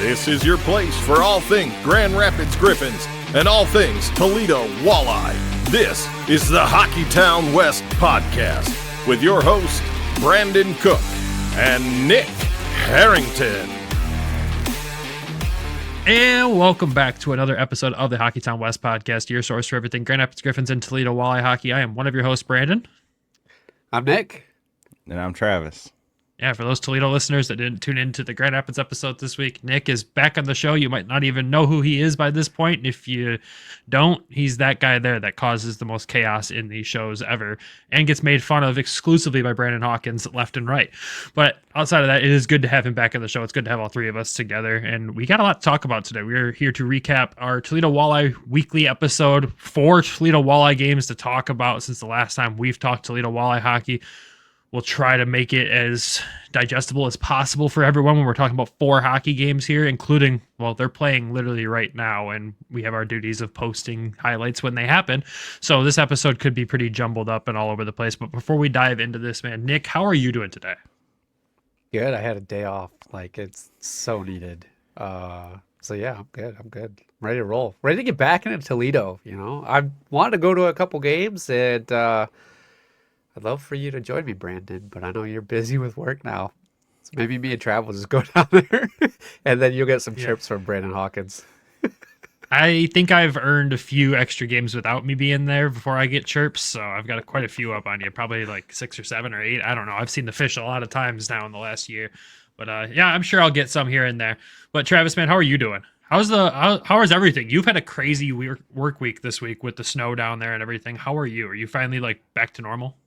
This is your place for all things Grand Rapids Griffins and all things Toledo Walleye. This is the Hockeytown West podcast with your host, Brandon Cook and Nick Harrington. And welcome back to another episode of the Hockeytown West podcast, your source for everything Grand Rapids Griffins and Toledo Walleye hockey. I am one of your hosts, Brandon. I'm Nick. And I'm Travis. Yeah, for those Toledo listeners that didn't tune into the Grand Rapids episode this week, Nick is back on the show. You might not even know who he is by this point. And if you don't, he's that guy there that causes the most chaos in these shows ever and gets made fun of exclusively by Brandon Hawkins left and right. But outside of that, it is good to have him back on the show. It's good to have all three of us together. And we got a lot to talk about today. We're here to recap our Toledo Walleye weekly episode. 4 Toledo Walleye games to talk about since the last time we've talked Toledo Walleye hockey. We'll try to make it as digestible as possible for everyone when we're talking about 4 hockey games here, including, well, they're playing literally right now, and we have our duties of posting highlights when they happen. So this episode could be pretty jumbled up and all over the place. But before we dive into this, man, Nick, how are you doing today? Good. I had a day off. Like, it's so needed. So yeah, I'm good. I'm ready to roll. Ready to get back into Toledo, you know? I wanted to go to a couple games, and I'd love for you to join me, Brandon, but I know you're busy with work now. So maybe me and Trav will just go down there, and then you'll get some chirps from Brandon Hawkins. I think I've earned a few extra games without me being there before I get chirps, so I've got quite a few up on you, probably like 6 or 7 or 8. I don't know. I've seen the fish a lot of times now in the last year, but yeah, I'm sure I'll get some here and there. But Travis, man, how are you doing? How is everything? You've had a crazy work week this week with the snow down there and everything. How are you? Are you finally like back to normal?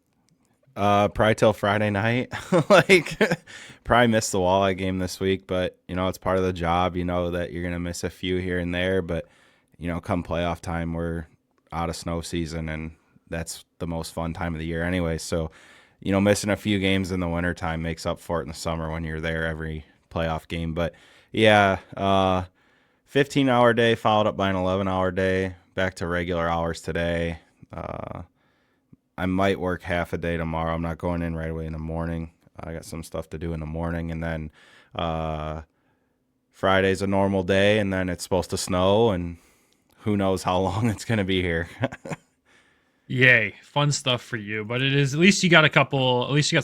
Probably till Friday night. Probably missed the Walleye game this week, but it's part of the job. You know that you're gonna miss a few here and there, but come playoff time, we're out of snow season, and that's the most fun time of the year anyway. So, missing a few games in the wintertime makes up for it in the summer when you're there every playoff game. But yeah, 15-hour day followed up by an 11-hour day, back to regular hours today. I might work half a day tomorrow. I'm not going in right away in the morning. I got some stuff to do in the morning. And then Friday's a normal day, and then it's supposed to snow, and who knows how long it's going to be here. Yay. Fun stuff for you. But it is, at least you got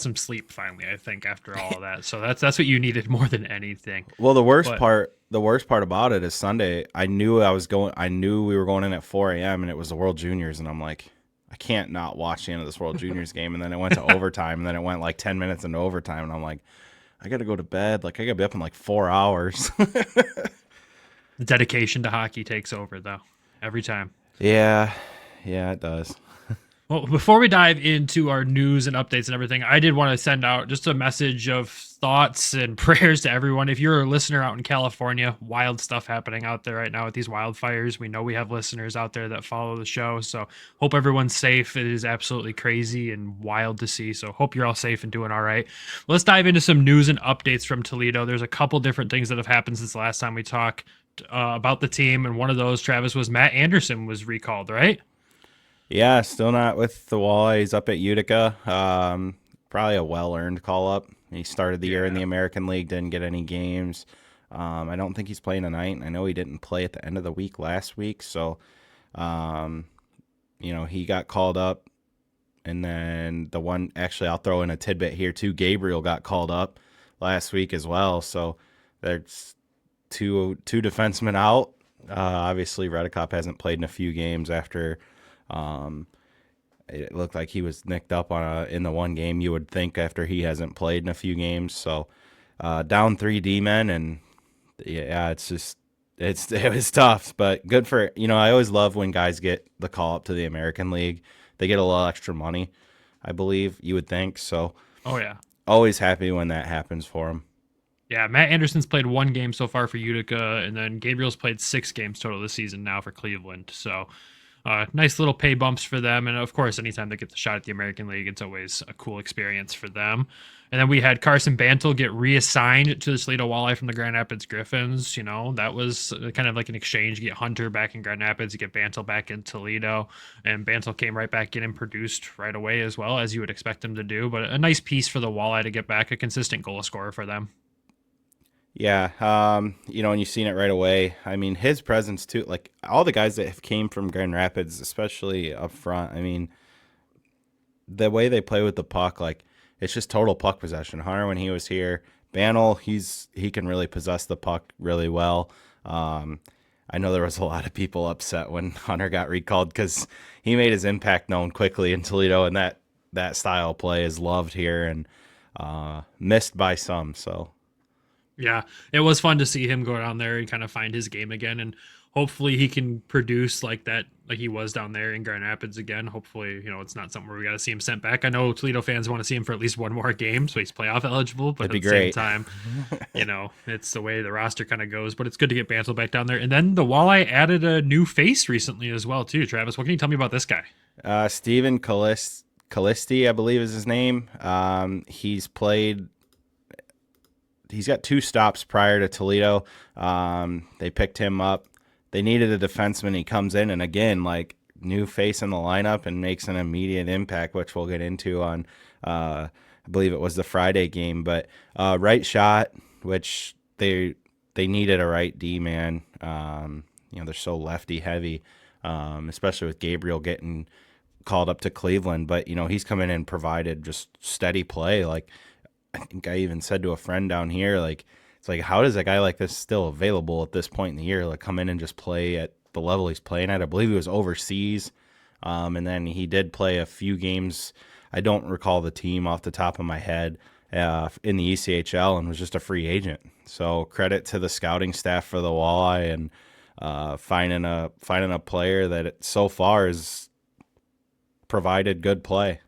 some sleep finally, I think, after all of that. So that's what you needed more than anything. Well, the worst part about it is Sunday. I knew we were going in at 4 a.m. and it was the World Juniors, and I'm like, I can't not watch the end of this World Juniors game. And then it went to overtime, and then it went like 10 minutes into overtime. And I'm like, I got to go to bed. Like, I got to be up in like 4 hours. The dedication to hockey takes over, though, every time. Yeah, it does. Well, before we dive into our news and updates and everything, I did want to send out just a message of thoughts and prayers to everyone. If you're a listener out in California, wild stuff happening out there right now with these wildfires. We know we have listeners out there that follow the show, so hope everyone's safe. It is absolutely crazy and wild to see, so hope you're all safe and doing all right. Let's dive into some news and updates from Toledo. There's a couple different things that have happened since the last time we talked about the team, and one of those, Travis, was Matt Anderson was recalled, right? Yeah, still not with the Walleye. He's up at Utica. Probably a well-earned call-up. He started the year in the American League, didn't get any games. I don't think he's playing tonight. I know he didn't play at the end of the week last week. So, he got called up. And then I'll throw in a tidbit here too. Gabriel got called up last week as well. So there's two defensemen out. Obviously, Redicop hasn't played in a few games after it looked like he was nicked up in the one game, you would think, after he hasn't played in a few games. So down 3 D-men, and yeah, it was tough, but good for, I always love when guys get the call up to the American League. They get a little extra money, I believe, you would think. So oh yeah, always happy when that happens for him. Yeah, Matt Anderson's played 1 game so far for Utica, and then Gabriel's played 6 games total this season now for Cleveland. So nice little pay bumps for them. And of course, anytime they get the shot at the American League, it's always a cool experience for them. And then we had Carson Bantle get reassigned to the Toledo Walleye from the Grand Rapids Griffins. That was kind of like an exchange. You get Hunter back in Grand Rapids, you get Bantle back in Toledo. And Bantle came right back in and produced right away as well, as you would expect him to do. But a nice piece for the Walleye to get back, a consistent goal scorer for them. Yeah, and you've seen it right away. I mean, his presence too, like all the guys that have came from Grand Rapids, especially up front. I mean, the way they play with the puck, like it's just total puck possession. Hunter, when he was here, Banel, he can really possess the puck really well. I know there was a lot of people upset when Hunter got recalled because he made his impact known quickly in Toledo, and that style of play is loved here and missed by some. So. Yeah, it was fun to see him go down there and kind of find his game again, and hopefully he can produce like that, like he was down there in Grand Rapids again. Hopefully, it's not something where we got to see him sent back. I know Toledo fans want to see him for at least one more game, so he's playoff eligible. But That'd at the be great. same time, it's the way the roster kind of goes. But it's good to get Bantle back down there. And then the Walleye added a new face recently as well, too. Travis, what can you tell me about this guy? Steven Callisti, I believe is his name. He's got 2 stops prior to Toledo. They picked him up. They needed a defenseman. He comes in, and again, like new face in the lineup and makes an immediate impact, which we'll get into on, I believe it was the Friday game. But right shot, which they needed a right D man. They're so lefty heavy, especially with Gabriel getting called up to Cleveland. But he's come in and provided just steady play, like. I think I even said to a friend down here, like, it's like, how does a guy like this still available at this point in the year, like come in and just play at the level he's playing at? I believe he was overseas. And then he did play a few games. I don't recall the team off the top of my head in the ECHL and was just a free agent. So credit to the scouting staff for the Walleye and finding a player that so far has provided good play.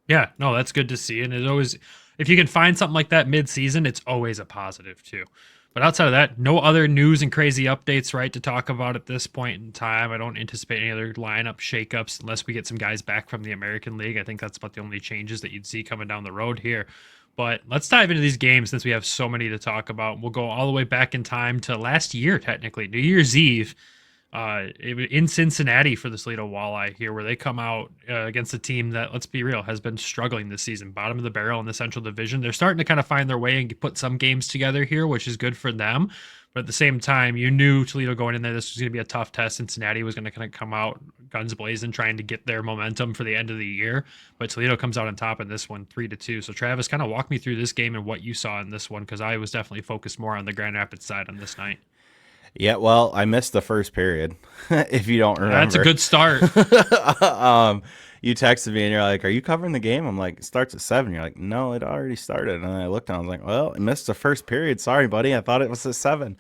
Yeah, no, that's good to see. And it always, if you can find something like that mid-season, it's always a positive too. But outside of that, no other news and crazy updates, right, to talk about at this point in time. I don't anticipate any other lineup shakeups unless we get some guys back from the American League. I think that's about the only changes that you'd see coming down the road here. But let's dive into these games since we have so many to talk about. We'll go all the way back in time to last year, technically, New Year's Eve. In Cincinnati for the Toledo Walleye here, where they come out against a team that, let's be real, has been struggling this season, bottom of the barrel in the Central Division. They're starting to kind of find their way and put some games together here, which is good for them. But at the same time, you knew Toledo going in there, this was going to be a tough test. Cincinnati was going to kind of come out guns blazing, trying to get their momentum for the end of the year. But Toledo comes out on top in this one, 3-2. So Travis, kind of walk me through this game and what you saw in this one, because I was definitely focused more on the Grand Rapids side on this night. Yeah, well, I missed the first period, if you don't remember. That's a good start. You texted me and you're like, are you covering the game? I'm like, it starts at 7. You're like, no, it already started. And I looked and I was like, well, I missed the first period. Sorry, buddy. I thought it was at 7.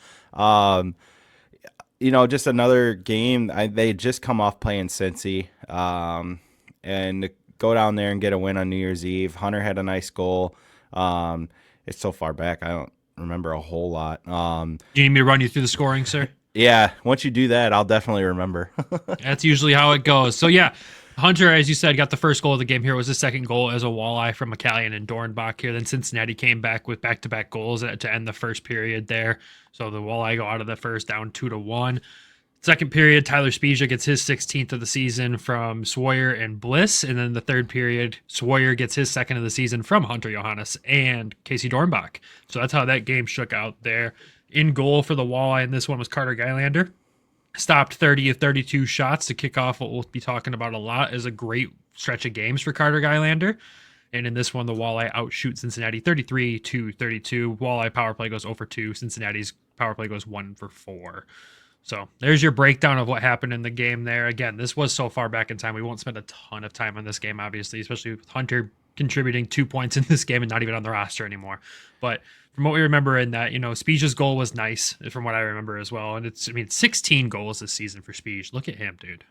Just another game. They just come off playing Cincy. And to go down there and get a win on New Year's Eve. Hunter had a nice goal. It's so far back, I don't remember a whole lot. Do you need me to run you through the scoring, sir? Yeah, once you do that, I'll definitely remember. That's usually how it goes. So yeah, Hunter, as you said, got the first goal of the game here. It was his second goal as a Walleye from McCallion and Dornbach here. Then Cincinnati came back with back-to-back goals to end the first period there. So the Walleye go out of the first down 2-1. Second period, Tyler Spezia gets his 16th of the season from Sawyer and Bliss. And then the third period, Sawyer gets his second of the season from Hunter Johannes and Casey Dornbach. So that's how that game shook out there. In goal for the Walleye in this one was Carter Gylander. Stopped 30 of 32 shots to kick off what we'll be talking about a lot is a great stretch of games for Carter Gylander. And in this one, the Walleye outshoots Cincinnati 33-32. Walleye power play goes 0-2. Cincinnati's power play goes 1-4. So there's your breakdown of what happened in the game there. Again, this was so far back in time. We won't spend a ton of time on this game, obviously, especially with Hunter contributing 2 points in this game and not even on the roster anymore. But from what we remember in that, Spege's goal was nice from what I remember as well. And 16 goals this season for Spege. Look at him, dude.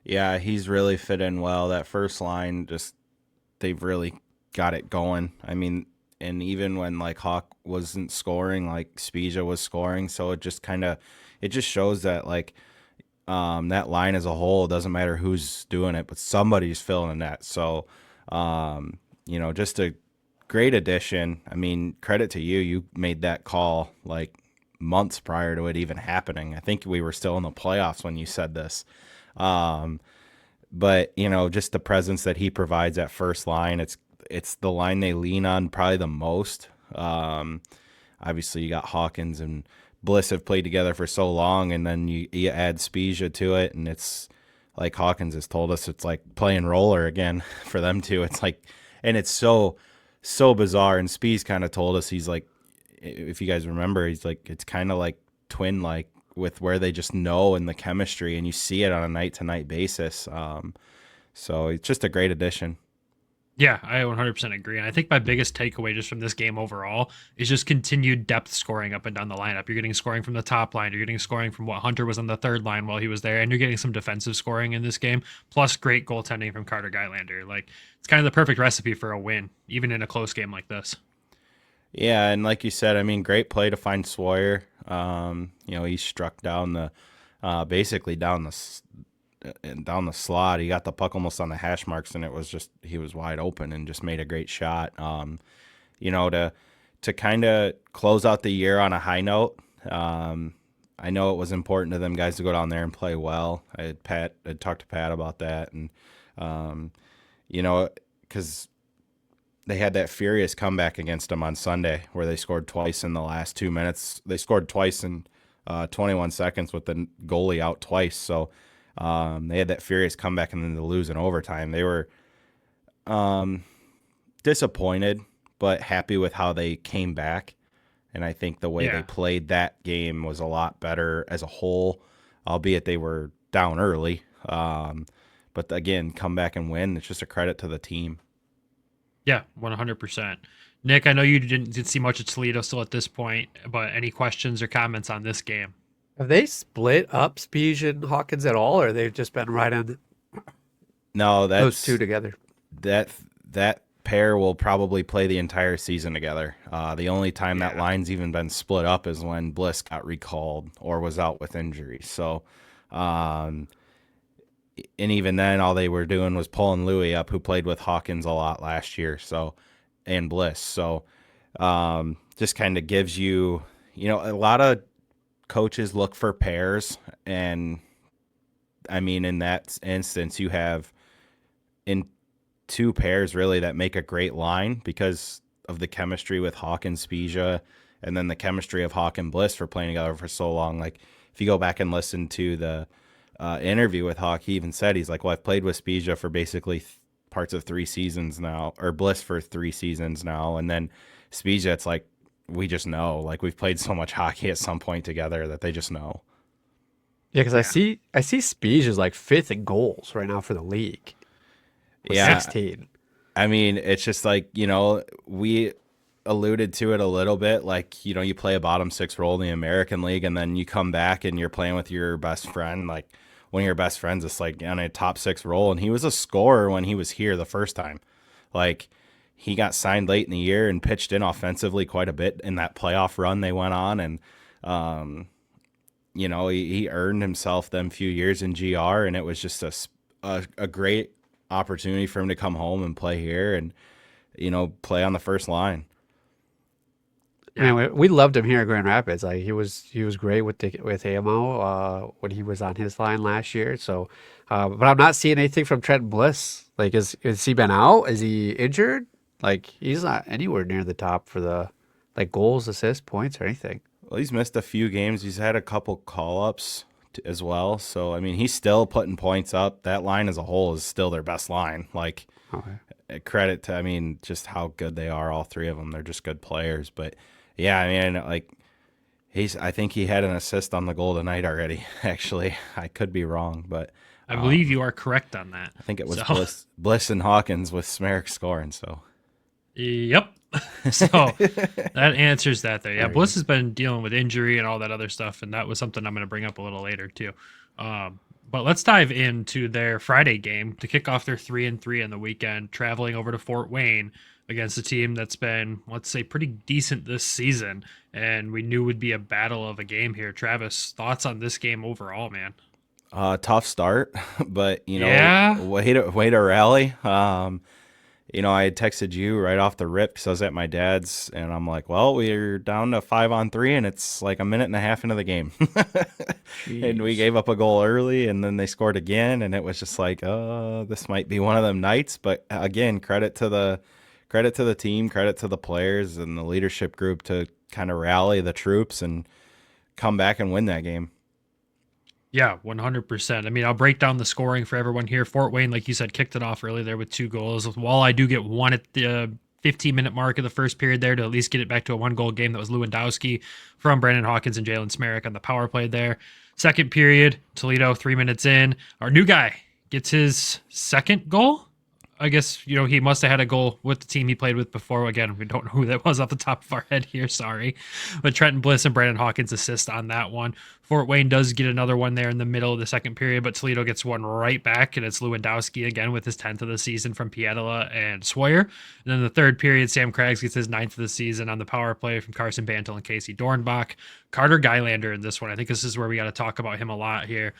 Yeah, he's really fit in well. That first line, they've really got it going. And even when Hawk wasn't scoring, Spezia was scoring. So it just shows that that line as a whole, doesn't matter who's doing it, but somebody's filling the net. So, just a great addition. Credit to you. You made that call months prior to it even happening. I think we were still in the playoffs when you said this. But just the presence that he provides at first line, it's the line they lean on probably the most. obviously you got Hawkins and Bliss have played together for so long, and then you add Spezia to it, and it's like Hawkins has told us, it's like playing roller again for them too. It's like, and it's so bizarre. And Spees kind of told us, he's like, if you guys remember, he's like, it's kind of like twin like with where they just know and the chemistry, and you see it on a night to night basis. So it's just a great addition. Yeah, I 100% agree. And I think my biggest takeaway just from this game overall is just continued depth scoring up and down the lineup. You're getting scoring from the top line. You're getting scoring from what Hunter was on the third line while he was there. And you're getting some defensive scoring in this game, plus great goaltending from Carter Gylander. Like, it's kind of the perfect recipe for a win, even in a close game like this. Yeah, and like you said, I mean, great play to find Sawyer. He struck down the basically down the slot. He got the puck almost on the hash marks, and it was just, he was wide open and just made a great shot. To kind of close out the year on a high note. I know it was important to them guys to go down there and play well. I talked to Pat about that, and because they had that furious comeback against them on Sunday where they scored twice in the last 2 minutes. They scored twice in 21 seconds with the goalie out twice. So they had that furious comeback and then to lose in overtime. They were disappointed, but happy with how they came back. And I think the way they played that game was a lot better as a whole, albeit they were down early. But again, come back and win. It's just a credit to the team. Yeah, 100%. Nick, I know you didn't see much of Toledo still at this point, but any questions or comments on this game? Have they split up Spezia and Hawkins at all, or they've just been right on those two together? That pair will probably play the entire season together. The only time that line's even been split up is when Bliss got recalled or was out with injury. So, and even then, all they were doing was pulling Louis up, who played with Hawkins a lot last year, and Bliss. So just kind of gives you, a lot of coaches look for pairs. And, I mean, in that instance, you have in two pairs, really, that make a great line because of the chemistry with Hawk and Spezia, and then the chemistry of Hawk and Bliss for playing together for so long. Like, if you go back and listen to the interview with Hawk, he even said, he's like, well, I've played with Spezia for basically parts of 3 seasons now, or Bliss for 3 seasons now, and then Spezia, it's like, we just know, like, we've played so much hockey at some point together that they just know. Yeah, because I see Spezia's like 5th in goals right now for the league. With 16. I mean, it's just like, we alluded to it a little bit, like, you play a bottom 6 role in the American League, and then you come back and you're playing with your best friend, like one of your best friends is like on a top 6 role, and he was a scorer when he was here the first time. Like, he got signed late in the year and pitched in offensively quite a bit in that playoff run they went on, and he earned himself them few years in GR, and it was just a great opportunity for him to come home and play here and play on the first line. I mean, we loved him here at Grand Rapids. Like, he was great with AMO when he was on his line last year. So, but I'm not seeing anything from Trent Bliss. Like, is he been out? Is he injured? Like, he's not anywhere near the top for the goals, assists, points, or anything. Well, he's missed a few games. He's had a couple call-ups as well. So, I mean, he's still putting points up. That line as a whole is still their best line. Like, credit to, I mean, just how good they are, all 3 of them. They're just good players. But, yeah, I mean, like, I think he had an assist on the goal tonight already, actually. I could be wrong, but I believe you are correct on that. I think it was Bliss and Hawkins with Smerrick scoring, so. Yep. So that answers that there. Yeah, Bliss has been dealing with injury and all that other stuff, and that was something I'm going to bring up a little later too. But let's dive into their Friday game to kick off their 3-3 in the weekend, traveling over to Fort Wayne against a team that's been, let's say, pretty decent this season, and we knew would be a battle of a game here. Travis, thoughts on this game overall, man? Tough start, but way to rally. I had texted you right off the rip because I was at my dad's, and I'm like, well, we're down to 5-on-3, and it's like a minute and a half into the game. And we gave up a goal early, and then they scored again, and it was just like, this might be one of them nights. But again, credit to the credit to the team, credit to the players and the leadership group to kind of rally the troops and come back and win that game. Yeah, 100%. I mean, I'll break down the scoring for everyone here. Fort Wayne, like you said, kicked it off early there with 2 goals. While I do get one at the 15-minute mark of the first period there to at least get it back to a 1-goal game, that was Lewandowski from Brandon Hawkins and Jalen Smerrick on the power play there. Second period, Toledo, 3 minutes in. Our new guy gets his second goal. I guess, he must have had a goal with the team he played with before. Again, we don't know who that was off the top of our head here. Sorry. But Trenton Bliss and Brandon Hawkins assist on that one. Fort Wayne does get another one there in the middle of the second period, but Toledo gets one right back, and it's Lewandowski again with his 10th of the season from Pietila and Sawyer. And then the third period, Sam Craggs gets his 9th of the season on the power play from Carson Bantle and Casey Dornbach. Carter Gylander in this one. I think this is where we got to talk about him a lot here.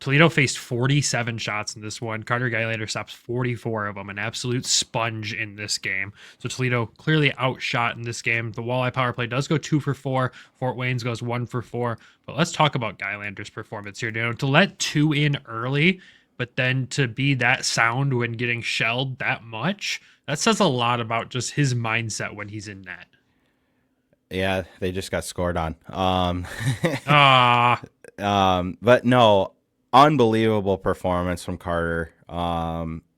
Toledo faced 47 shots in this one. Carter Gylander stops 44 of them, an absolute sponge in this game. So Toledo clearly outshot in this game. The Walleye power play does go 2 for 4. Fort Wayne's goes 1 for 4. But let's talk about Gylander's performance here. To let 2 in early, but then to be that sound when getting shelled that much, that says a lot about just his mindset when he's in net. Yeah, they just got scored on. But no, unbelievable performance from Carter.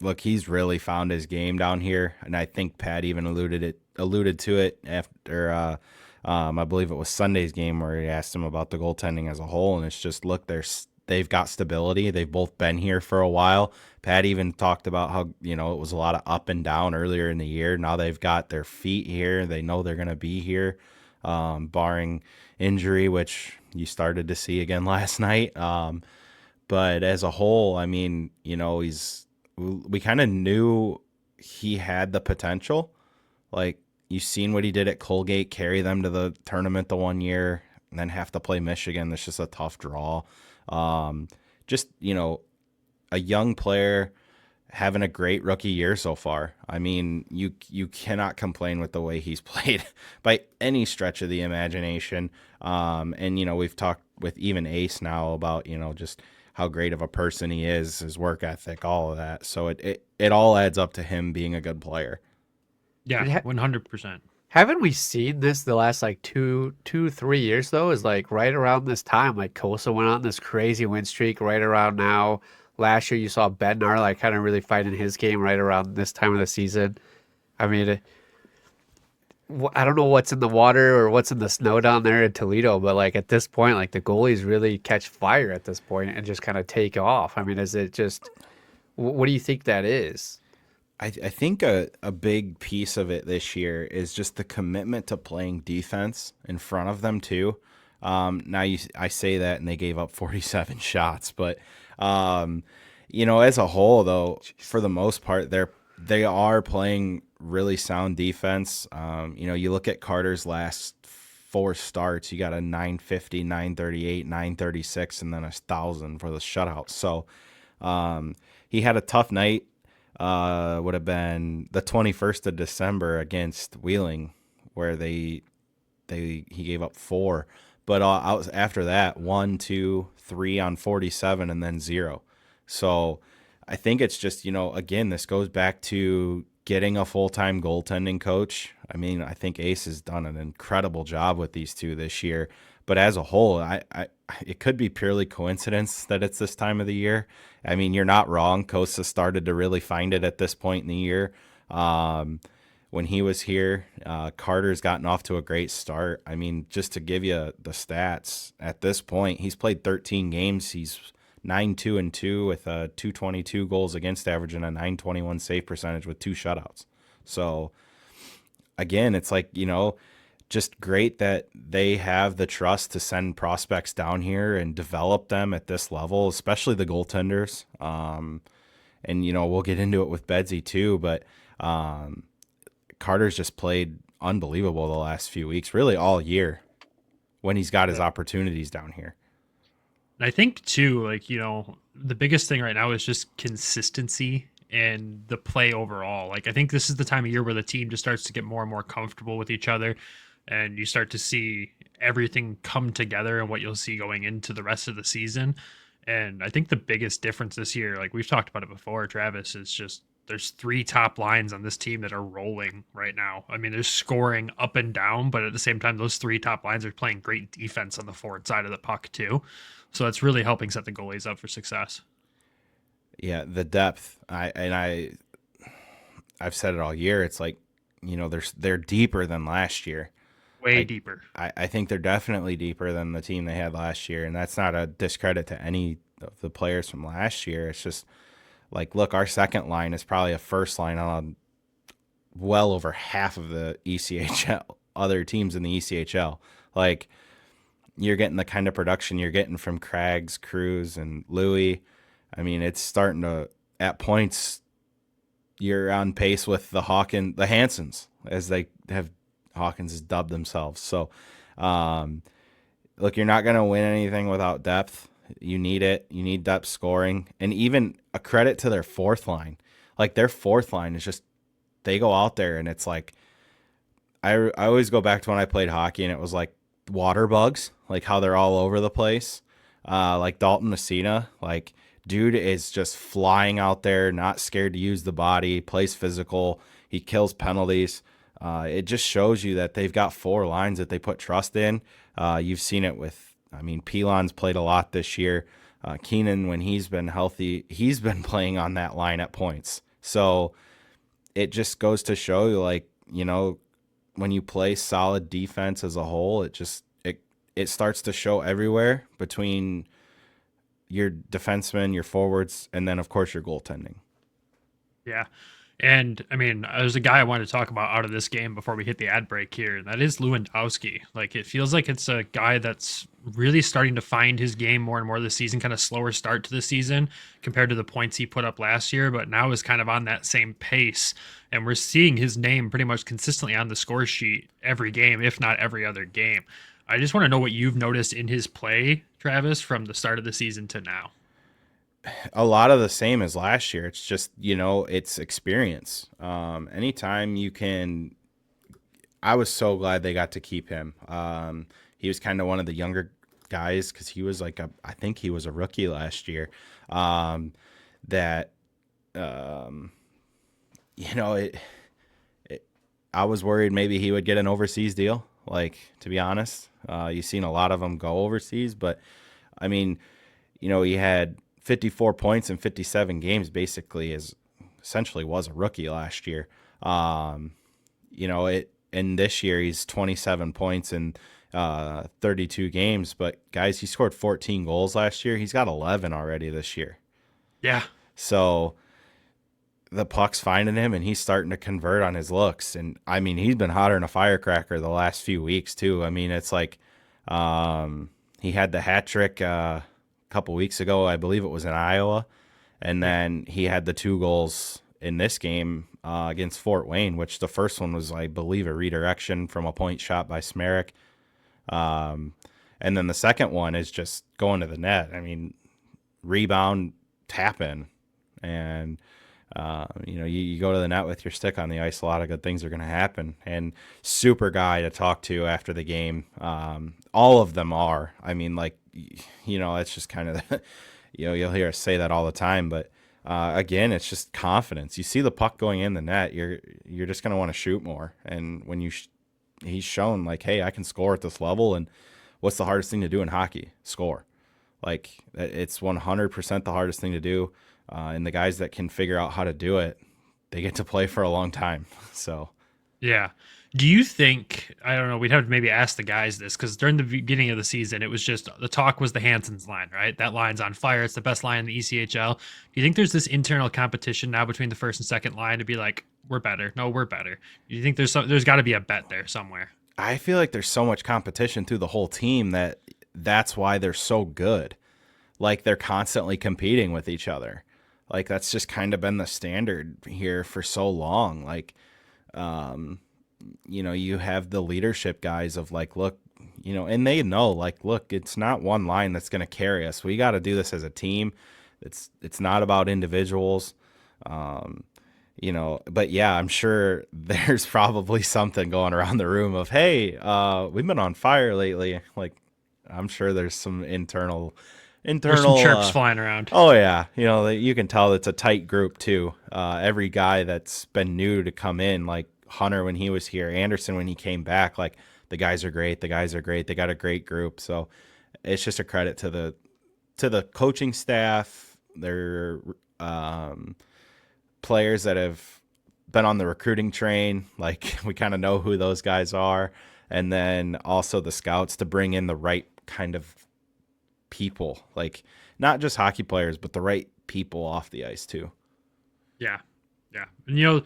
Look, he's really found his game down here, and I think Pat even alluded to it after I believe it was Sunday's game where he asked him about the goaltending as a whole, and it's just, look, they've got stability. They've both been here for a while. Pat even talked about how, it was a lot of up and down earlier in the year. Now they've got their feet here. They know they're going to be here, barring injury, which you started to see again last night. But as a whole, I mean, we kind of knew he had the potential. Like, you've seen what he did at Colgate, carry them to the tournament the one year, and then have to play Michigan. That's just a tough draw. A young player having a great rookie year so far. I mean, you cannot complain with the way he's played by any stretch of the imagination. And we've talked with even Ace now about, just how great of a person he is, his work ethic, all of that. So it all adds up to him being a good player. Yeah, 100%. Haven't we seen this the last 3 years though? Is right around this time, Kosa went on this crazy win streak right around now. Last year you saw Bednar kind of really fighting his game right around this time of the season. I mean, I don't know what's in the water or what's in the snow down there in Toledo, but at this point, the goalies really catch fire at this point and just kind of take off. I mean, is it just, what do you think that is? I think a big piece of it this year is just the commitment to playing defense in front of them too. I say that and they gave up 47 shots, but as a whole though, for the most part, they are playing really sound defense. You look at Carter's last 4 starts, you got a 950, 938, 936, and then 1,000 for the shutouts. So he had a tough night. Would have been the 21st of December against Wheeling, where he gave up 4. But after that, 1, 2, 3 on 47, and then 0. So I think it's just, again, this goes back to getting a full-time goaltending coach. I mean, I think Ace has done an incredible job with these two this year. But as a whole, it could be purely coincidence that it's this time of the year. I mean, you're not wrong. Kosa started to really find it at this point in the year. When he was here, Carter's gotten off to a great start. I mean, just to give you the stats, at this point, he's played 13 games. He's 9-2-2 with 222 goals against average and a 921 save percentage with 2 shutouts. So, again, it's just great that they have the trust to send prospects down here and develop them at this level, especially the goaltenders. And, we'll get into it with Bedsy too, but Carter's just played unbelievable the last few weeks, really all year when he's got his opportunities down here. And I think too, the biggest thing right now is just consistency and the play overall. I think this is the time of year where the team just starts to get more and more comfortable with each other, and you start to see everything come together and what you'll see going into the rest of the season. And I think the biggest difference this year, we've talked about it before, Travis, is just there's 3 top lines on this team that are rolling right now. I mean, they're scoring up and down, but at the same time, those 3 top lines are playing great defense on the forward side of the puck too. So it's really helping set the goalies up for success. Yeah, the depth. I've said it all year. It's like, they're deeper than last year. Way deeper. I think they're definitely deeper than the team they had last year, and that's not a discredit to any of the players from last year. It's just like, look, our second line is probably a first line on well over half of the ECHL, other teams in the ECHL. Like, you're getting the kind of production you're getting from Craggs, Cruz, and Louis. I mean, it's starting to, at points, you're on pace with the Hansons, as they have, Hawkins has dubbed themselves. So, look, you're not going to win anything without depth. You need it. You need depth scoring. And even a credit to their fourth line. Like, their fourth line is just, they go out there and it's like, I always go back to when I played hockey and it was like water bugs, like how they're all over the place. Like Dalton Messina, like, dude is just flying out there, not scared to use the body, plays physical. He kills penalties. It just shows you that they've got 4 lines that they put trust in. You've seen it with, Pilon's played a lot this year. Keenan, when he's been healthy, he's been playing on that line at points. So it just goes to show you, like, when you play solid defense as a whole, it starts to show everywhere between your defensemen, your forwards, and then, of course, your goaltending. Yeah. And, there's a guy I wanted to talk about out of this game before we hit the ad break here, and that is Lewandowski. Like, it feels like it's a guy that's really starting to find his game more and more this season, kind of slower start to the season compared to the points he put up last year, but now is kind of on that same pace. And we're seeing his name pretty much consistently on the score sheet every game, if not every other game. I just want to know what you've noticed in his play, Travis, from the start of the season to now. A lot of the same as last year. It's just, it's experience. Anytime you can, I was so glad they got to keep him. He was kind of one of the younger guys because he was like I think he was a rookie last year. I was worried maybe he would get an overseas deal. Like, to be honest, you've seen a lot of them go overseas, but he had 54 points in 57 games, basically essentially was a rookie last year. And this year he's 27 points in 32 games, but guys, he scored 14 goals last year. He's got 11 already this year. Yeah. So the puck's finding him and he's starting to convert on his looks. And he's been hotter than a firecracker the last few weeks too. It's like, he had the hat trick, couple weeks ago, I believe it was in Iowa, and then he had the 2 goals in this game against Fort Wayne, which the first one was, I believe, a redirection from a point shot by Smerek, and then the second one is just going to the net. Rebound, tap in, and you go to the net with your stick on the ice, a lot of good things are going to happen. And super guy to talk to after the game. All of them are. It's just kind of, you'll hear us say that all the time. But again, it's just confidence. You see the puck going in the net, you're just going to want to shoot more. And when he's shown, like, hey, I can score at this level. And what's the hardest thing to do in hockey? Score. Like, it's 100% the hardest thing to do. And the guys that can figure out how to do it, they get to play for a long time. So, yeah. Do you think, I don't know, we'd have to maybe ask the guys this, because during the beginning of the season, it was just, the talk was the Hansons line, right? That line's on fire. It's the best line in the ECHL. Do you think there's this internal competition now between the first and second line to be like, we're better? No, we're better. Do you think there's got to be a bet there somewhere? I feel like there's so much competition through the whole team that's why they're so good. Like, they're constantly competing with each other. Like, that's just kind of been the standard here for so long. Like, you have the leadership guys of, like, look, and they know, like, look, it's not one line that's going to carry us. We got to do this as a team. It's not about individuals. But yeah, I'm sure there's probably something going around the room of, hey, we've been on fire lately. Like, I'm sure there's some internal There's some chirps flying around. Oh yeah, you can tell it's a tight group too. Every guy that's been new to come in, like Hunter when he was here, Anderson when he came back, like the guys are great. They got a great group. So it's just a credit to the coaching staff, their players that have been on the recruiting train. Like we kind of know who those guys are, and then also the scouts to bring in the right kind of people, like not just hockey players, but the right people off the ice too. Yeah. And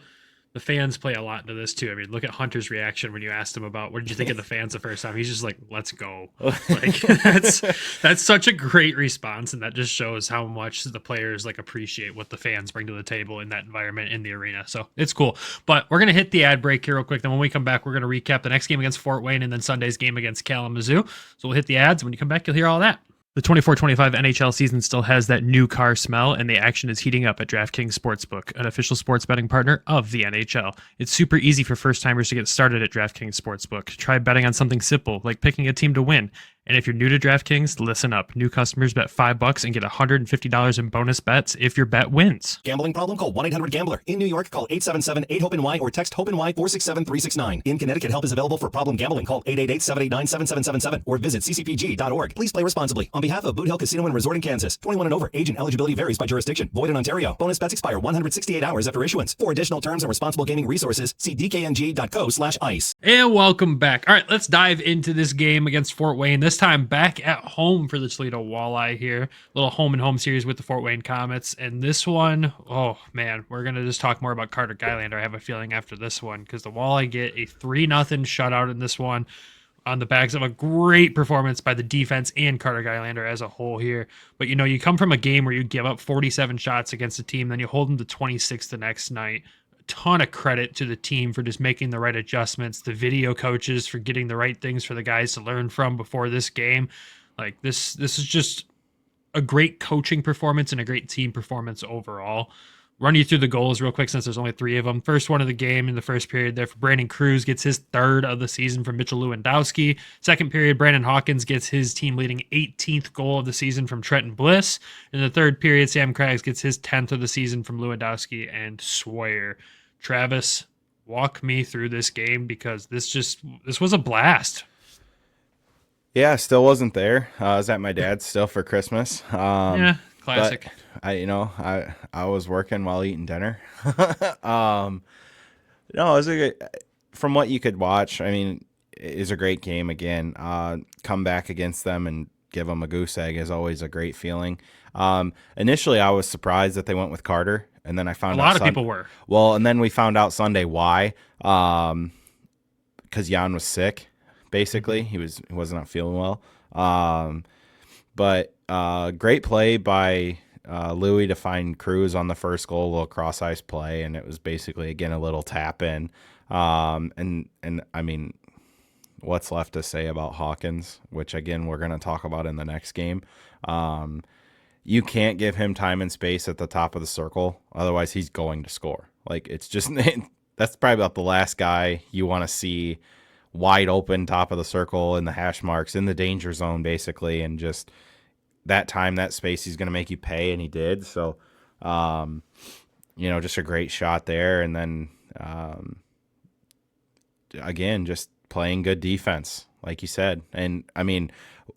the fans play a lot into this too. I mean, look at Hunter's reaction when you asked him about what did you think of the fans the first time. He's just like, "Let's go!" Like that's such a great response, and that just shows how much the players like appreciate what the fans bring to the table in that environment in the arena. So it's cool. But we're gonna hit the ad break here real quick. Then when we come back, we're gonna recap the next game against Fort Wayne and then Sunday's game against Kalamazoo. So we'll hit the ads. When you come back, you'll hear all that. The 24-25 NHL season still has that new car smell, and the action is heating up at DraftKings Sportsbook, an official sports betting partner of the NHL. It's super easy for first-timers to get started at DraftKings Sportsbook. Try betting on something simple, like picking a team to win. And if you're new to DraftKings, listen up. New customers bet $5 and get $150 in bonus bets if your bet wins. Gambling problem? Call 1-800-GAMBLER. In New York, call 877-8-HOPE-NY or text HOPE-NY 467-369. In Connecticut, help is available for problem gambling. Call 888-789-7777 or visit ccpg.org. Please play responsibly. On behalf of Boot Hill Casino and Resort in Kansas, 21 and over, age and eligibility varies by jurisdiction. Void in Ontario. Bonus bets expire 168 hours after issuance. For additional terms and responsible gaming resources, see dkng.co/ice. And welcome back. All right, let's dive into this game against Fort Wayne. This time back at home for the Toledo Walleye here. Little home and home series with the Fort Wayne Comets. And this one, oh man, we're going to just talk more about Carter Gylander, I have a feeling, after this one, because the Walleye get a 3-0 shutout in this one on the backs of a great performance by the defense and Carter Gylander as a whole here. But you come from a game where you give up 47 shots against a team, then you hold them to 26 the next night. Ton of credit to the team for just making the right adjustments, the video coaches for getting the right things for the guys to learn from before this game. Like this is just a great coaching performance and a great team performance overall. Run you through the goals real quick since there's only 3 of them. First one of the game in the first period there for Brandon Cruz, gets his 3rd of the season from Mitchell Lewandowski. Second period, Brandon Hawkins gets his team leading 18th goal of the season from Trenton Bliss. In the third period, Sam Craggs gets his 10th of the season from Lewandowski and Swire. Travis, walk me through this game because this was a blast. Yeah, still wasn't there. I was at my dad's still for Christmas. Yeah, classic. But I was working while eating dinner. No, it was from what you could watch. I mean, it is a great game again. Come back against them and give them a goose egg is always a great feeling. Initially, I was surprised that they went with Carter. And then I found out a lot of people were. Well, and then we found out Sunday why. Because Jan was sick, basically. He wasn't feeling well. But great play by Louis to find Cruz on the first goal, a little cross ice play, and it was basically again a little tap in. And I mean, what's left to say about Hawkins, which again we're going to talk about in the next game. You can't give him time and space at the top of the circle. Otherwise, he's going to score. Like, it's just that's probably about the last guy you want to see wide open, top of the circle, in the hash marks, in the danger zone, basically. And just that time, that space, he's going to make you pay, and he did. So, just a great shot there. And then, again, just playing good defense, like you said. And, I mean,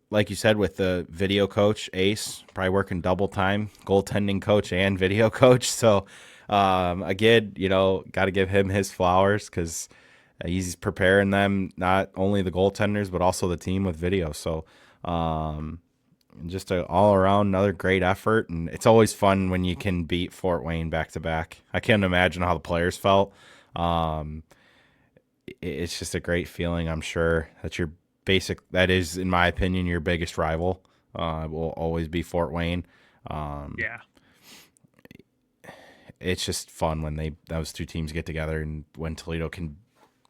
like you said, with the video coach, Ace, probably working double time, goaltending coach and video coach. So, again, got to give him his flowers because he's preparing them, not only the goaltenders, but also the team with video. So, just all around another great effort. And it's always fun when you can beat Fort Wayne back to back. I can't imagine how the players felt. It's just a great feeling. I'm sure that is, in my opinion, your biggest rival. Will always be Fort Wayne. Yeah. It's just fun when those two teams get together, and when Toledo can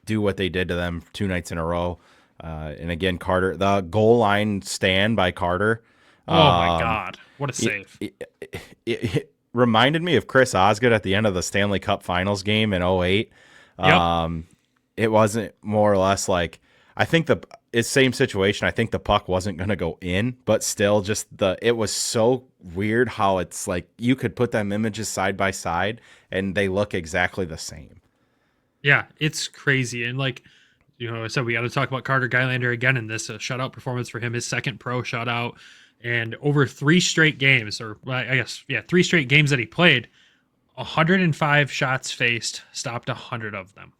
do what they did to them 2 nights in a row. And again, Carter, the goal line stand by Carter. Oh my God. What a save. It reminded me of Chris Osgood at the end of the Stanley Cup Finals game in 2008. Yep. It wasn't more or less like, I think it's same situation. I think the puck wasn't going to go in, but still it was so weird how it's like you could put them images side by side and they look exactly the same. Yeah, it's crazy. And like, I said, we got to talk about Carter Gylander again in this shutout performance for him, his second pro shutout, and over 3 straight games, or I guess, 3 straight games that he played, 105 shots faced, stopped 100 of them.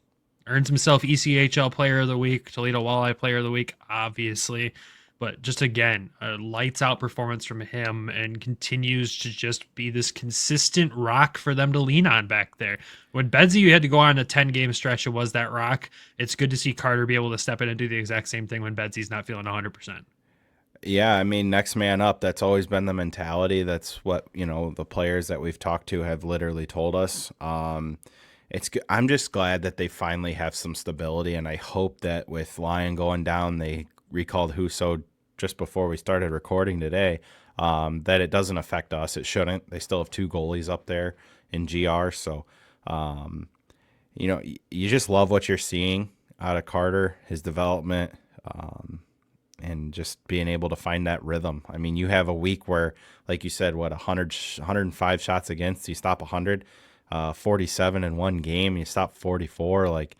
Earns himself ECHL Player of the Week, Toledo Walleye Player of the Week, obviously. But just again, a lights out performance from him, and continues to just be this consistent rock for them to lean on back there. When Bedsy, you had to go on a 10-game stretch, it was that rock. It's good to see Carter be able to step in and do the exact same thing when Bedsy's not feeling 100%. Yeah, I mean, next man up, that's always been the mentality. That's what, the players that we've talked to have literally told us. It's good. I'm just glad that they finally have some stability, and I hope that with Lion going down, they recalled Husso just before we started recording today, that it doesn't affect us. It shouldn't. They still have 2 goalies up there in GR, so you just love what you're seeing out of Carter, his development, and just being able to find that rhythm. I mean, you have a week where, like you said, 105 shots against, you stop 100, 47 in one game, you stop 44, like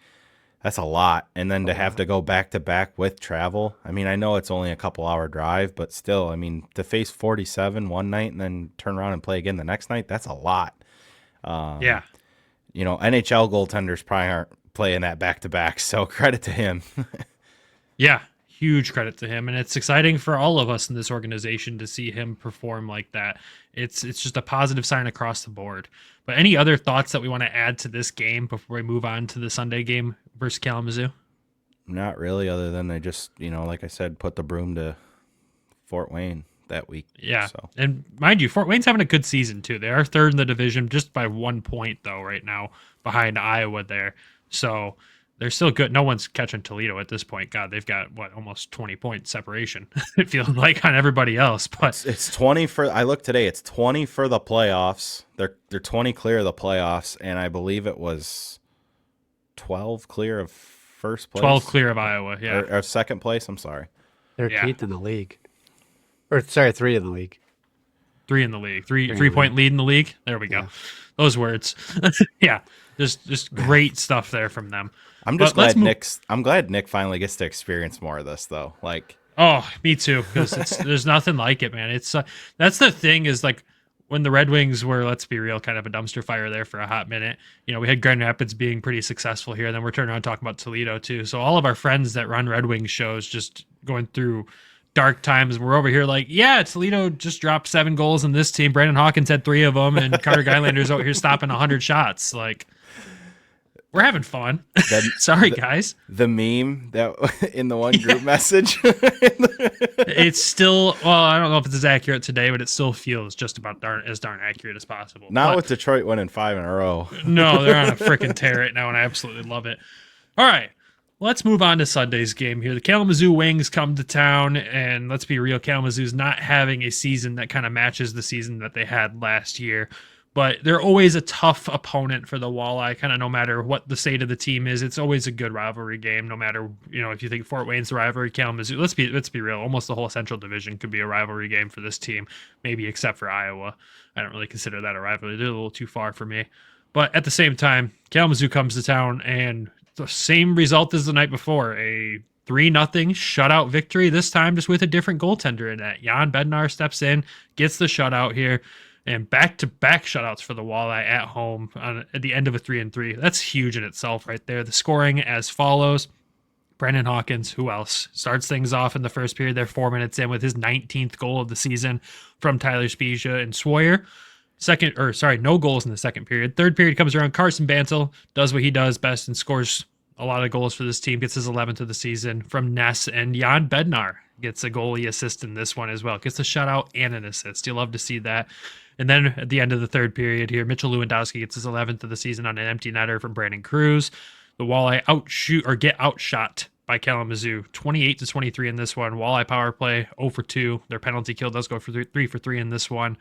that's a lot. And then to have to go back to back with travel. I mean, I know it's only a couple hour drive, but still, I mean, to face 47 one night and then turn around and play again the next night, that's a lot. Yeah. NHL goaltenders probably aren't playing that back to back, so credit to him. Yeah. Huge credit to him, and it's exciting for all of us in this organization to see him perform like that. It's just a positive sign across the board. But any other thoughts that we want to add to this game before we move on to the Sunday game versus Kalamazoo? Not really, other than they just, like I said, put the broom to Fort Wayne that week. Yeah, so. And mind you, Fort Wayne's having a good season too. They are 3rd in the division, just by 1 point though right now, behind Iowa there. So they're still good. No one's catching Toledo at this point. God, they've got almost 20-point separation. It feels like on everybody else. But it's 20 for. I looked today. It's 20 for the playoffs. They're 20 clear of the playoffs, and I believe it was 12 clear of first place. 12 clear of Iowa. Yeah, or second place. I'm sorry. They're 8th in the league, or sorry, 3 in the league. 3 in the league. 3-point lead in the league. There we go. Yeah. Those words. Yeah, just great stuff there from them. I'm just glad Nick finally gets to experience more of this, though. Like, oh, me too, because there's nothing like it, man. It's that's the thing is, like, when the Red Wings were, let's be real, kind of a dumpster fire there for a hot minute. We had Grand Rapids being pretty successful here, and then we're turning around talking about Toledo too. So all of our friends that run Red Wings shows just going through dark times. We're over here like, yeah, Toledo just dropped 7 goals in this team. Brandon Hawkins had 3 of them, and Carter Gylander's out here stopping 100 shots. Like, we're having fun. Sorry, guys. The meme that in the one group message. It's still, well, I don't know if it's as accurate today, but it still feels just about darn accurate as possible. Not with Detroit winning 5 in a row. No, they're on a freaking tear right now, and I absolutely love it. All right, let's move on to Sunday's game here. The Kalamazoo Wings come to town, and let's be real, Kalamazoo's not having a season that kind of matches the season that they had last year. But they're always a tough opponent for the Walleye, kind of no matter what the state of the team is. It's always a good rivalry game, no matter, if you think Fort Wayne's a rivalry, Kalamazoo, let's be real. Almost the whole Central Division could be a rivalry game for this team, maybe except for Iowa. I don't really consider that a rivalry. They're a little too far for me. But at the same time, Kalamazoo comes to town, and the same result as the night before, a 3-0 shutout victory, this time just with a different goaltender in that. Jan Bednar steps in, gets the shutout here. And back-to-back shutouts for the Walleye at home at the end of a 3-3. That's huge in itself right there. The scoring as follows. Brandon Hawkins, who else, starts things off in the first period. They're 4 minutes in with his 19th goal of the season from Tyler Spezia and Sawyer. No goals in the second period. Third period comes around. Carson Bantle does what he does best and scores a lot of goals for this team. Gets his 11th of the season from Ness, and Jan Bednar gets a goalie assist in this one as well. Gets a shutout and an assist. You love to see that. And then at the end of the third period here, Mitchell Lewandowski gets his 11th of the season on an empty netter from Brandon Cruz. The Walleye get outshot by Kalamazoo, 28-23 in this one. Walleye power play 0 for 2. Their penalty kill does go for 3 for 3 in this one.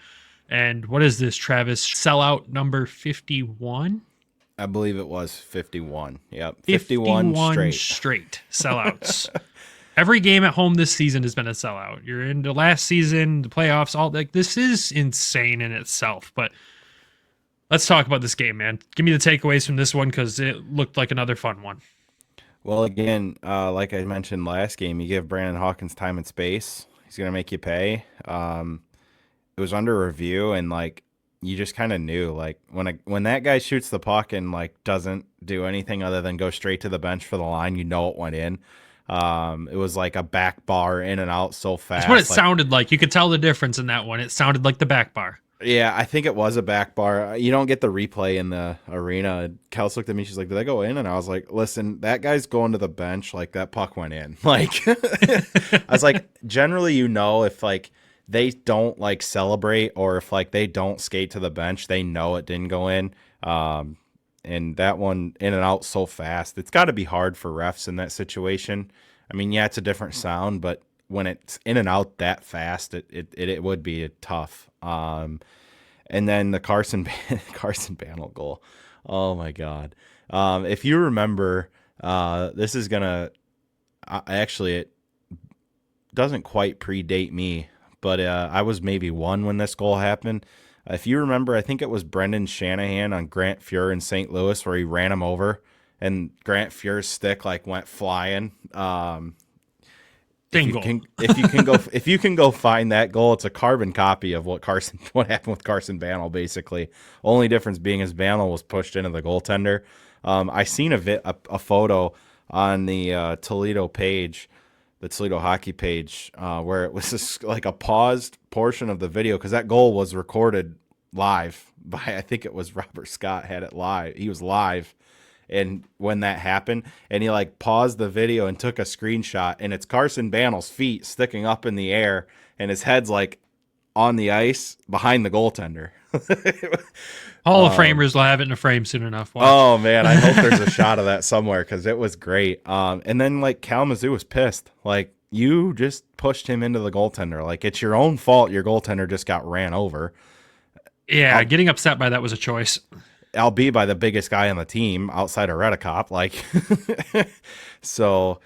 And what is this, Travis? Sellout number 51? I believe it was 51. Yep, 51 straight sellouts. Every game at home this season has been a sellout. You're into last season, the playoffs, all like this is insane in itself. But let's talk about this game, man. Give me the takeaways from this one because it looked like another fun one. Well, again, like I mentioned last game, you give Brandon Hawkins time and space. He's going to make you pay. It was under review, and like you just kind of knew, like when that guy shoots the puck and like doesn't do anything other than go straight to the bench for the line, you know it went in. It was like a back bar in and out so fast. That's what it sounded like. You could tell the difference in that one. It sounded like the back bar. Yeah, I think it was a back bar. You don't get the replay in the arena. Kels looked at me. She's like, "Did I go in?" And I was like, "Listen, that guy's going to the bench. Like that puck went in." Like I was like, generally, if like they don't like celebrate or if like they don't skate to the bench, they know it didn't go in. And that one in and out so fast. It's got to be hard for refs in that situation. I mean, yeah, it's a different sound, but when it's in and out that fast, it would be tough. And then the Carson Banel goal. Oh my God. If you remember, this is gonna actually it doesn't quite predate me, but I was maybe 1 when this goal happened. If you remember, I think it was Brendan Shanahan on Grant Fuhr in St. Louis where he ran him over and Grant Fuhr's stick like went flying. If you can go find that goal, it's a carbon copy of what happened with Carson Banel, basically. Only difference being is Banel was pushed into the goaltender. I seen a photo on the Toledo page, the Toledo hockey page, where it was just like a paused portion of the video because that goal was recorded live by, I think it was Robert Scott had it live. He was live. And when that happened, and he like paused the video and took a screenshot, and it's Carson Banel's feet sticking up in the air, and his head's like on the ice behind the goaltender. Hall of Framers will have it in a frame soon enough. Watch. Oh man, I hope there's a shot of that somewhere because it was great. And then like Kalamazoo was pissed, like you just pushed him into the goaltender. Like it's your own fault. Your goaltender just got ran over. Yeah, getting upset by that was a choice. I'll be by the biggest guy on the team outside of Redicop. Like, so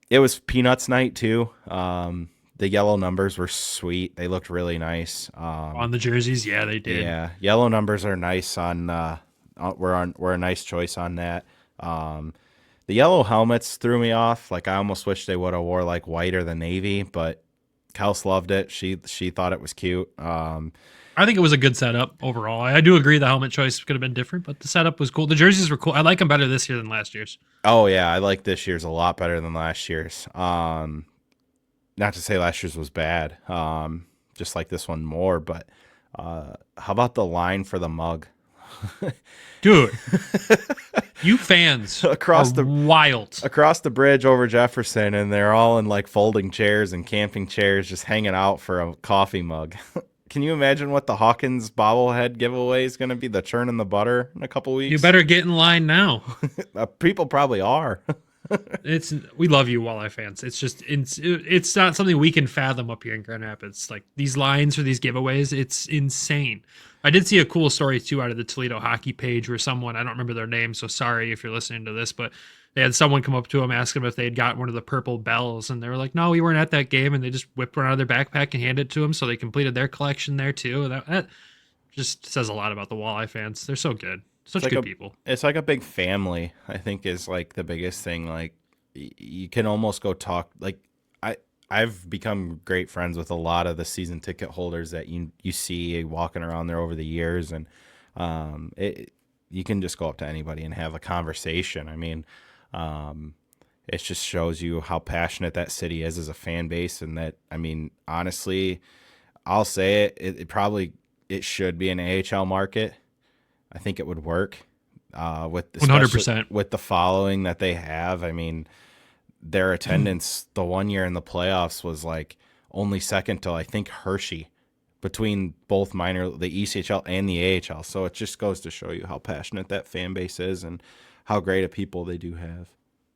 it was Peanuts night too. The yellow numbers were sweet. They looked really nice. On the jerseys. Yeah, they did. Yeah. Yellow numbers are nice we're a nice choice on that. The yellow helmets threw me off. Like I almost wish they would have wore like white or the navy, but Kels loved it. She thought it was cute. I think it was a good setup overall. I do agree the helmet choice could have been different, but the setup was cool. The jerseys were cool. I like them better this year than last year's. Oh yeah, I like this year's a lot better than last year's. Not to say last year's was bad. Just like this one more, but how about the line for the mug? Dude, you fans across the bridge over Jefferson, and they're all in like folding chairs and camping chairs just hanging out for a coffee mug. Can you imagine what the Hawkins bobblehead giveaway is going to be? The churn and the butter in a couple weeks. You better get in line now. People probably are. We love you, Walleye fans. It's just it's not something we can fathom up here in Grand Rapids. Like these lines for these giveaways, it's insane. I did see a cool story too out of the Toledo hockey page where someone, I don't remember their name, so sorry if you're listening to this, but they had someone come up to them, ask them if they had got one of the purple bells, and they were like, "No, we weren't at that game," and they just whipped one out of their backpack and handed it to them, so they completed their collection there too. That just says a lot about the Walleye fans. They're so good, such good people. It's like a big family. I think is like the biggest thing. Like you can almost go talk. Like I've become great friends with a lot of the season ticket holders that you see walking around there over the years, and you can just go up to anybody and have a conversation. I mean. It just shows you how passionate that city is as a fan base, and that, I mean, honestly, I'll say it should be an AHL market. I think it would work with 100% with the following that they have. I mean, their attendance the one year in the playoffs was like only second to I think Hershey between both the ECHL and the AHL. So it just goes to show you how passionate that fan base is and how great of people they do have.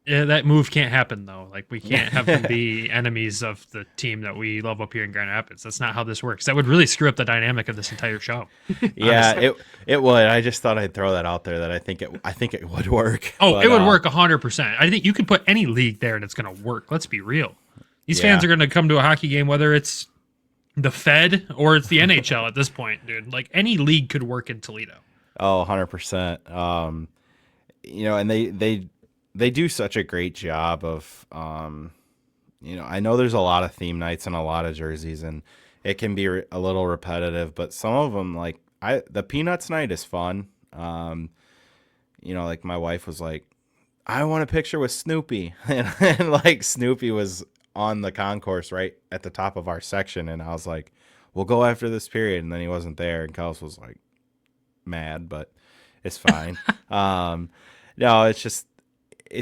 Yeah, that move can't happen though. Like we can't have them be enemies of the team that we love up here in Grand Rapids. That's not how this works. That would really screw up the dynamic of this entire show. Yeah, honestly. it would. I just thought I'd throw that out there that I think it would work. Oh, But, it would work 100%. I think you could put any league there and it's going to work. Let's be real. These fans are going to come to a hockey game, whether it's the Fed or it's the NHL at this point, dude. Like any league could work in Toledo. Oh, 100%. And they do such a great job of, I know there's a lot of theme nights and a lot of jerseys, and it can be a little repetitive, but some of them, like the Peanuts night is fun. Like my wife was like, I want a picture with Snoopy. And like Snoopy was on the concourse right at the top of our section. And I was like, we'll go after this period. And then he wasn't there. And Kels was like mad, but it's fine. No, it's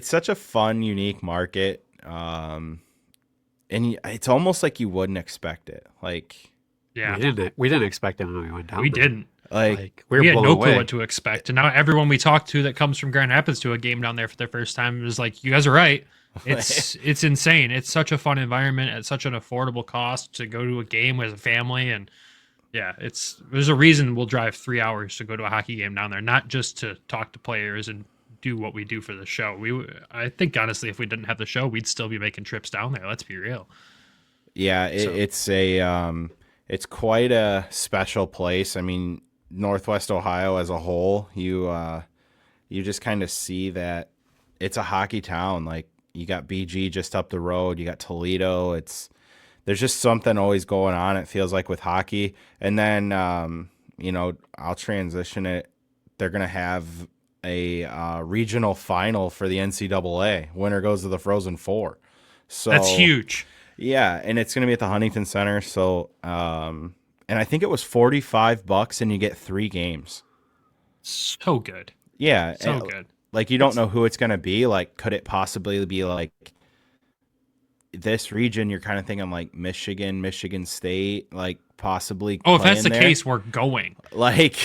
such a fun, unique market. And it's almost like you wouldn't expect it. Like, Yeah. We didn't expect it when we went down. We there. didn't. Like We had blown no clue away. what to expect. And now everyone we talk to that comes from Grand Rapids to a game down there for their first time is like, you guys are right. It's insane. It's such a fun environment at such an affordable cost to go to a game as a family. And yeah, there's a reason we'll drive 3 hours to go to a hockey game down there, not just to talk to players and do what we do for the show. I think honestly, if we didn't have the show, we'd still be making trips down there. Let's be real. Yeah, it's quite a special place. I mean, Northwest Ohio as a whole, you just kind of see that it's a hockey town. Like you got BG just up the road, you got Toledo. There's just something always going on. It feels like with hockey. And then I'll transition it. They're gonna have a regional final for the NCAA. Winner goes to the Frozen Four. So That's huge. Yeah, and it's gonna be at the Huntington Center. So and I think it was $45 and you get 3 games. So good. Yeah. So and, good. Like you don't know who it's gonna be. Like, could it possibly be like this region? You're kind of thinking like Michigan State, like possibly. Oh, if that's the there. case, we're going. Like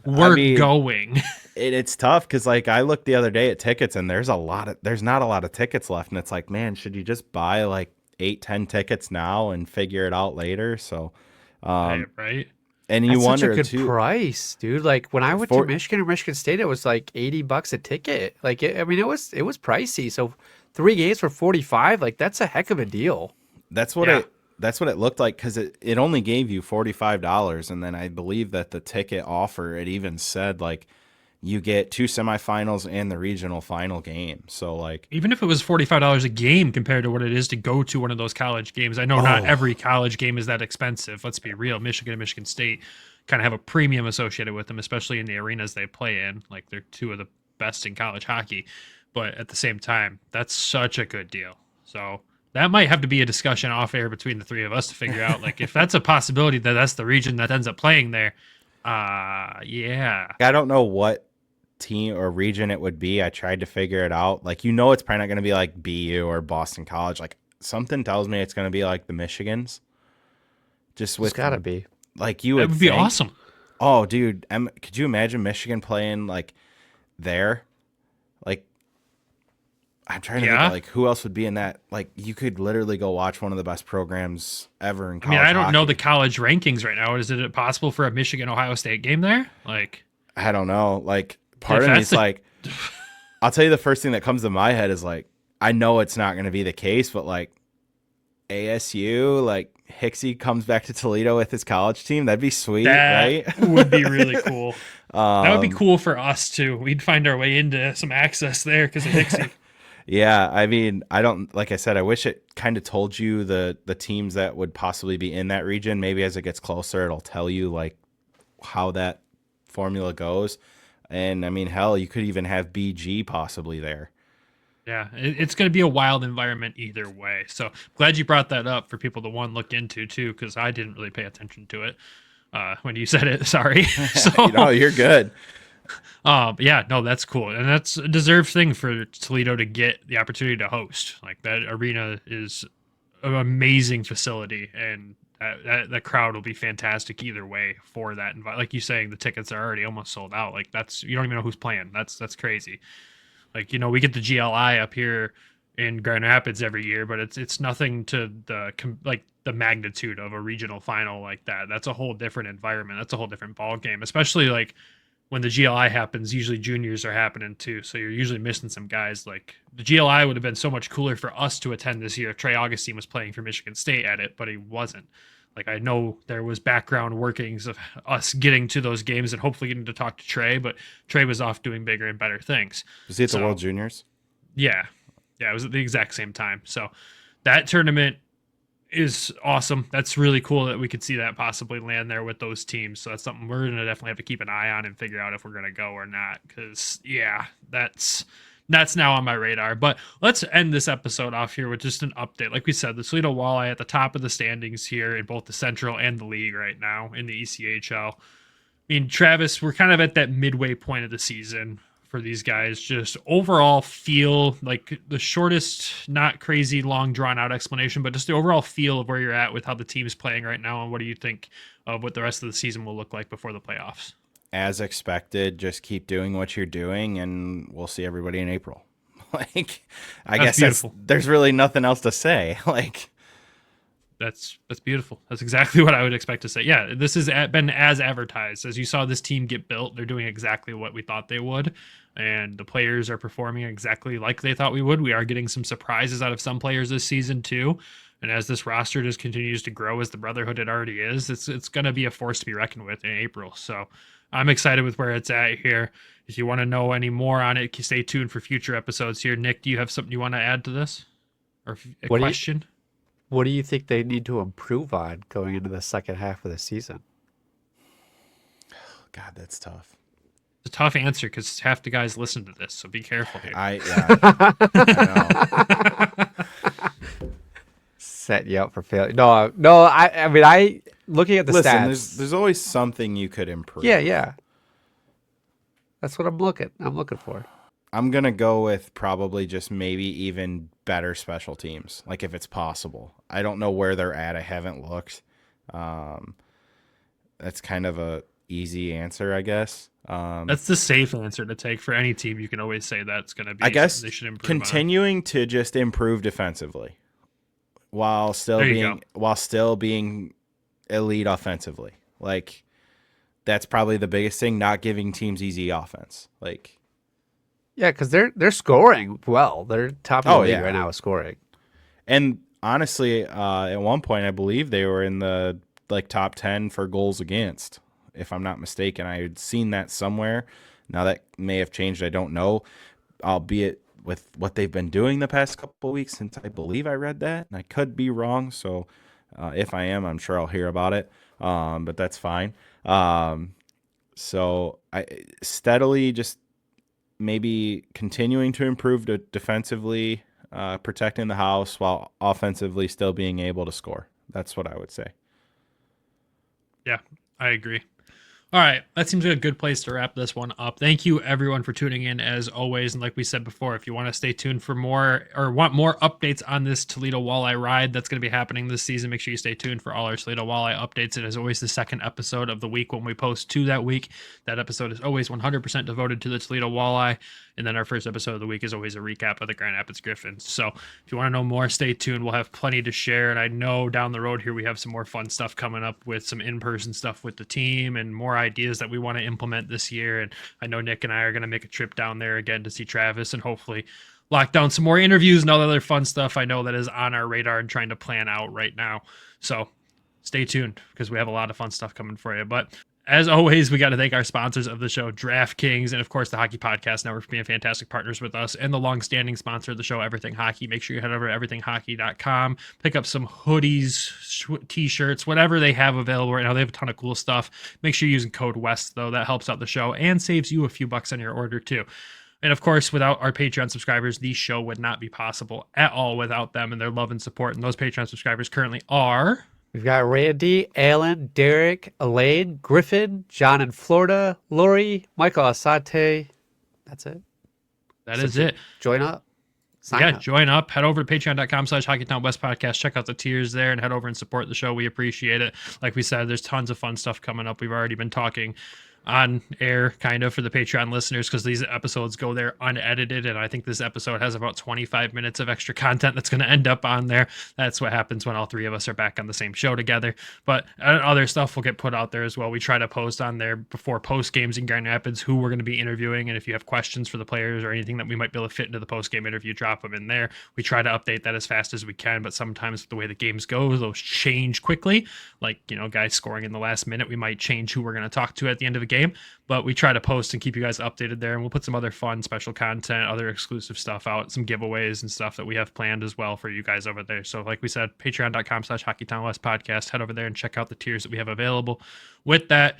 We're going. It's tough because like I looked the other day at tickets and there's not a lot of tickets left, and it's like, man, should you just buy like 8-10 tickets now and figure it out later? So Right. and you That's wonder such a good too, price, dude. Like when I went to Michigan or Michigan State, it was like $80 a ticket. Like it was pricey. So 3 games for 45, like that's a heck of a deal. that's what it looked like, because it only gave you $45, and then I believe that the ticket offer, it even said like you get 2 semifinals and the regional final game. So like, Even if it was $45 a game compared to what it is to go to one of those college games, I know not every college game is that expensive. Let's be real. Michigan and Michigan State kind of have a premium associated with them, especially in the arenas they play in. Like they're 2 of the best in college hockey. But at the same time, that's such a good deal. So that might have to be a discussion off air between the 3 of us to figure out, like, if that's a possibility that that's the region that ends up playing there. Yeah. I don't know what team or region it would be. I tried to figure it out. Like, it's probably not going to be like BU or Boston College. Like, something tells me it's going to be like the Michigans. Just with It's gotta be. like you That would would be think. awesome. Oh, dude, could you imagine Michigan playing like there? Like, I'm trying to think of, like, who else would be in that. Like, you could literally go watch one of the best programs ever in I college mean, I don't know hockey. the college rankings right now. Is it possible for a Michigan-Ohio State game there? Like, I don't know. Like, part If of me that's is the- like, I'll tell you the first thing that comes to my head is like, I know it's not going to be the case, but like ASU, like Hicksy comes back to Toledo with his college team. That'd be sweet, that right? would be really cool. That would be Um, cool for us too. We'd find our way into some access there because of Dixie. Yeah, I mean, like I said, I wish it kind of told you the teams that would possibly be in that region. Maybe as it gets closer, it'll tell you like how that formula goes. And I mean, hell, you could even have BG possibly there. Yeah, it's going to be a wild environment either way. So glad you brought that up for people to look into too, because I didn't really pay attention to it when you said it. Sorry. So You're good. yeah, no, that's cool, and that's a deserved thing for Toledo to get the opportunity to host. Like that arena is an amazing facility, and that crowd will be fantastic either way for that. Like you saying, the tickets are already almost sold out. Like you don't even know who's playing. That's crazy. Like, we get the GLI up here in Grand Rapids every year, but it's nothing to the magnitude of a regional final like that. That's a whole different environment. That's a whole different ball game, especially like when the GLI happens. Usually juniors are happening too, so you're usually missing some guys. Like the GLI would have been so much cooler for us to attend this year if Trey Augustine was playing for Michigan State at it, but he wasn't. Like, I know there was background workings of us getting to those games and hopefully getting to talk to Trey, but Trey was off doing bigger and better things. Was he at the World Juniors? Yeah. Yeah, it was at the exact same time. So that tournament is awesome. That's really cool that we could see that possibly land there with those teams. So that's something we're going to definitely have to keep an eye on and figure out if we're going to go or not. Because, yeah, that's now on my radar. But let's end this episode off here with just an update. Like we said, the Toledo Walleye at the top of the standings here in both the Central and the league right now in the ECHL. I mean, Travis, we're kind of at that midway point of the season for these guys. Just overall feel, like the shortest, not crazy long drawn out explanation, but just the overall feel of where you're at with how the team's playing right now. And what do you think of what the rest of the season will look like before the playoffs? As expected, just keep doing what you're doing, and we'll see everybody in April. Like, I guess there's really nothing else to say. Like, that's beautiful. That's exactly what I would expect to say. Yeah, this has been as advertised. As you saw this team get built, they're doing exactly what we thought they would, and the players are performing exactly like they thought we would. We are getting some surprises out of some players this season too. And as this roster just continues to grow, as the brotherhood it already is, it's going to be a force to be reckoned with in April. So I'm excited with where it's at here. If you want to know any more on it, stay tuned for future episodes here. Nick, do you have something you want to add to this? Or a question? What do you think they need to improve on going into the second half of the season? God, that's tough. It's a tough answer because half the guys listen to this, so be careful here. I know. Set you up for failure. No. I mean, looking at the stats. There's always something you could improve. Yeah. That's what I'm looking for. I'm going to go with probably just maybe even better special teams, like if it's possible. I don't know where they're at. I haven't looked. That's kind of a easy answer, I guess. That's the safe answer to take for any team. You can always say that's going to be. I guess they should improve continuing to just improve defensively while still being elite offensively. Like, that's probably the biggest thing, not giving teams easy offense. Like, yeah, because they're scoring well. They're top of the league right now with scoring. And honestly, at one point, I believe they were in the top 10 for goals against, if I'm not mistaken. I had seen that somewhere. Now that may have changed. I don't know, albeit with what they've been doing the past couple of weeks since I believe I read that. And I could be wrong. So if I am, I'm sure I'll hear about it. But that's fine. So I steadily just maybe continuing to improve defensively, protecting the house while offensively still being able to score. That's what I would say. Yeah, I agree. All right, that seems like a good place to wrap this one up. Thank you, everyone, for tuning in, as always. And like we said before, if you want to stay tuned for more or want more updates on this Toledo Walleye ride that's going to be happening this season, make sure you stay tuned for all our Toledo Walleye updates. It is always the second episode of the week when we post to that week. That episode is always 100% devoted to the Toledo Walleye. And then our first episode of the week is always a recap of the Grand Rapids Griffins. So if you want to know more, stay tuned. We'll have plenty to share. And I know down the road here we have some more fun stuff coming up with some in-person stuff with the team and more ideas that we want to implement this year. And I know Nick and I are going to make a trip down there again to see Travis and hopefully lock down some more interviews and all the other fun stuff I know that is on our radar and trying to plan out right now. So stay tuned because we have a lot of fun stuff coming for you. But as always, we got to thank our sponsors of the show, DraftKings, and of course the Hockey Podcast Network for being fantastic partners with us, and the long-standing sponsor of the show, Everything Hockey. Make sure you head over to everythinghockey.com, pick up some hoodies, t-shirts, whatever they have available right now. They have a ton of cool stuff. Make sure you're using code WEST, though. That helps out the show and saves you a few bucks on your order, too. And of course, without our Patreon subscribers, the show would not be possible at all without them and their love and support. And those Patreon subscribers currently are... We've got Randy, Alan, Derek, Elaine, Griffin, John in Florida, Lori, Michael Asante. That's it. That is it. Join up. Sign up. Join up. Head over to patreon.com/Hockeytown West Podcast. Check out the tiers there and head over and support the show. We appreciate it. Like we said, there's tons of fun stuff coming up. We've already been talking on air kind of for the Patreon listeners, because these episodes go there unedited, and I think this episode has about 25 minutes of extra content that's going to end up on there. That's what happens when all three of us are back on the same show together. But other stuff will get put out there as well. We try to post on there before post games in Grand Rapids who we're going to be interviewing, and if you have questions for the players or anything that we might be able to fit into the post game interview, drop them in there. We try to update that as fast as we can, but sometimes the way the games go, those change quickly. Like, guys scoring in the last minute, we might change who we're going to talk to at the end of a game, but we try to post and keep you guys updated there, and we'll put some other fun special content, other exclusive stuff out, some giveaways and stuff that we have planned as well for you guys over there. So like we said, patreon.com/HockeytownWest podcast, head over there and check out the tiers that we have available. With that,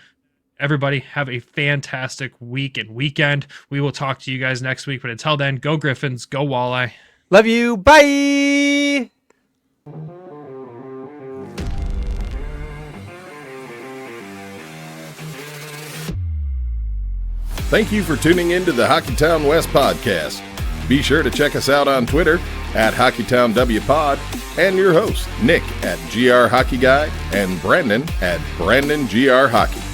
everybody have a fantastic week and weekend. We will talk to you guys next week, but until then, go Griffins, go Walleye. Love you. Bye. Thank you for tuning in to the Hockeytown West podcast. Be sure to check us out on Twitter at HockeytownWPod, and your host, Nick at GR Hockey Guy, and Brandon at BrandonGR Hockey.